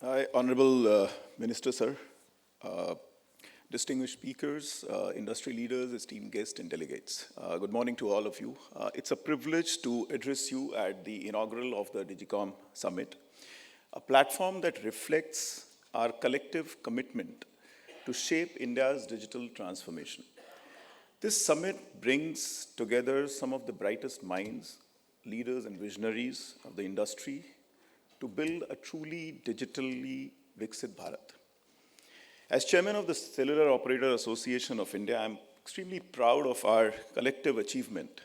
Hi, Honorable Minister, sir, uh, distinguished speakers, industry leaders, esteemed guests, and delegates. Good morning to all of you. It's a privilege to address you at the inaugural of the Digicom Summit, a platform that reflects our collective commitment to shape India's digital transformation. This summit brings together some of the brightest minds, leaders, and visionaries of the industry to build a truly digitally Viksit Bharat. As chairman of the Cellular Operator Association of India, I'm extremely proud of our collective achievement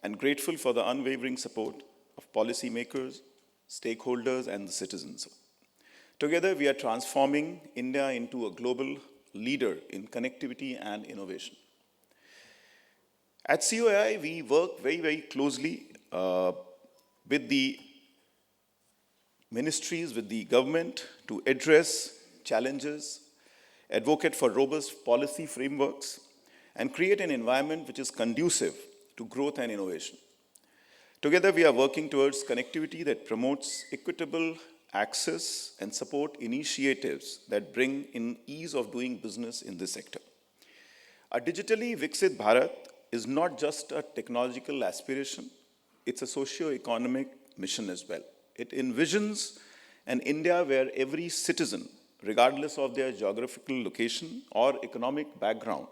and grateful for the unwavering support of policymakers, stakeholders, and the citizens. Together, we are transforming India into a global leader in connectivity and innovation. At COAI, we work very closely with the ministries, with the government to address challenges, advocate for robust policy frameworks, and create an environment which is conducive to growth and innovation. Together, we are working towards connectivity that promotes equitable access and support initiatives that bring in ease of doing business in this sector. A digitally Viksit Bharat is not just a technological aspiration, it's a socio-economic mission as well. It envisions an India where every citizen, regardless of their geographical location or economic background,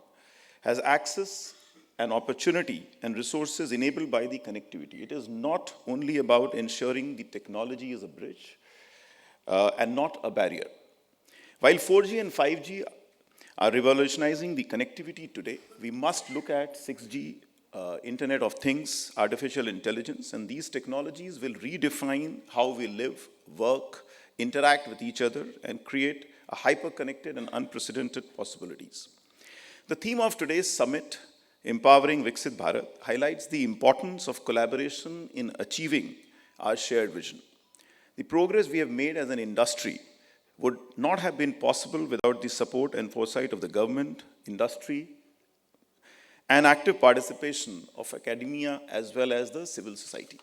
has access and opportunity and resources enabled by the connectivity. It is not only about ensuring the technology is a bridge and not a barrier. While 4G and 5G are revolutionizing the connectivity today, we must look at 6G, Internet of Things, artificial intelligence, and these technologies will redefine how we live, work, interact with each other, and create a hyper-connected and unprecedented possibilities. The theme of today's summit, Empowering Viksit Bharat, highlights the importance of collaboration in achieving our shared vision. The progress we have made as an industry would not have been possible without the support and foresight of the government, industry, and active participation of academia as well as the civil society.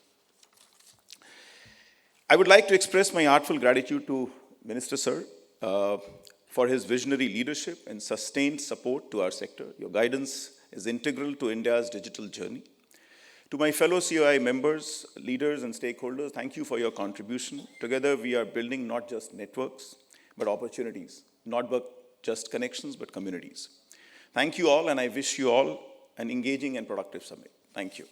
I would like to express my heartfelt gratitude to Minister Sir for his visionary leadership and sustained support to our sector. Your guidance is integral to India's digital journey. To my fellow COI members, leaders, and stakeholders, thank you for your contribution. Together, we are building not just networks, but opportunities, not just connections, but communities. Thank you all, and I wish you all an engaging and productive summit. Thank you.